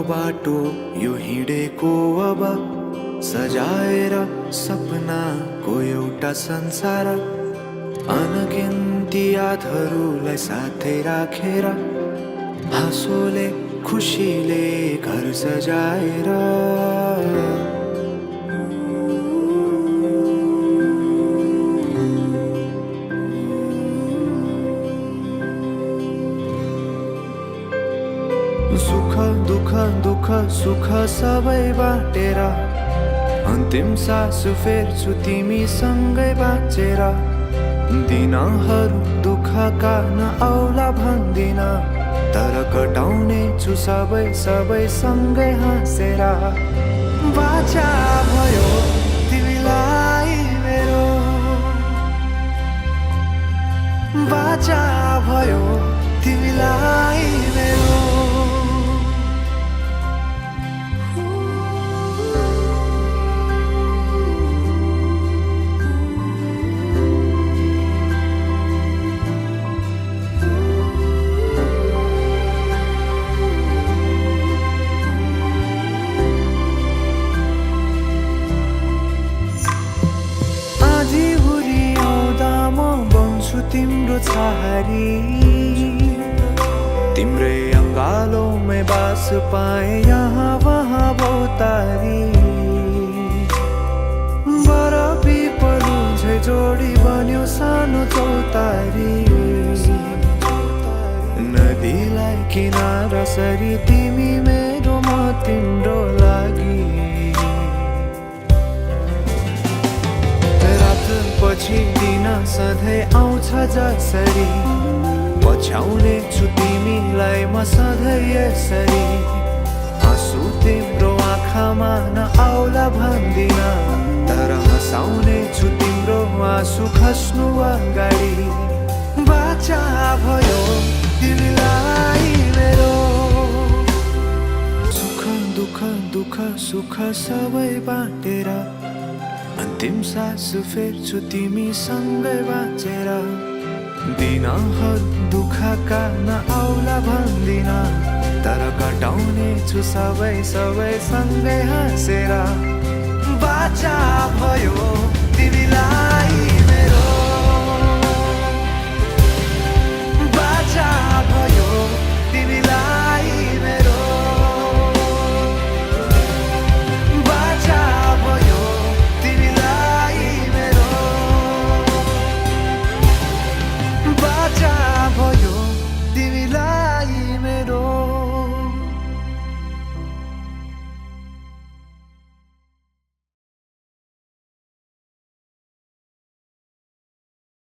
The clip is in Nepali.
बाटो यो हिँडेको अब सजाएर सपनाको एउटा संसार अनगिन्ती यादहरूलाई साथै राखेर हाँसोले खुसीले घर सजाएर सुख दुःख दुःख सुख सबै बाटेर अन्तिम सास फेर्छु तिमीसँगै बाँचेर दिनहरू दुःखका नआउला भन्दिन तर कटाउने छु सबै सबै सँगै हाँसेर बाचा भयो तिमीलाई मेरो बाचा भयो तिमीलाई मेरो तिम्रो छहारी तिम्रै अङ्गालोमै बास पाए यहाँ वहाँ भौतारी बरफी पलु झै जोडी बन्यो सानो चौतारी नदीलाई किनारा सरी तिमी मेरो म तिम्रो लागि पछि दिन सधैँ आउँछ जसरी पछ्याउने छु तिमीलाई म सधैँ यसरी आँसु तिम्रो आँखामा नआउला भन्दिन तर हँसाउने छु तिम्रो आँसु खस्नु अगाडि बाचा भयो तिमीलाई मेरो सुख दुःख दुःख सुख सबै बाटेर अन्तिम सास फेर्छु तिमीसँगै बाँचेर दिनहरू दुःखका नआउला भन्दिन तर कटाउने छु सबै सबै सँगै हाँसेर बाचा भयो तिमीलाई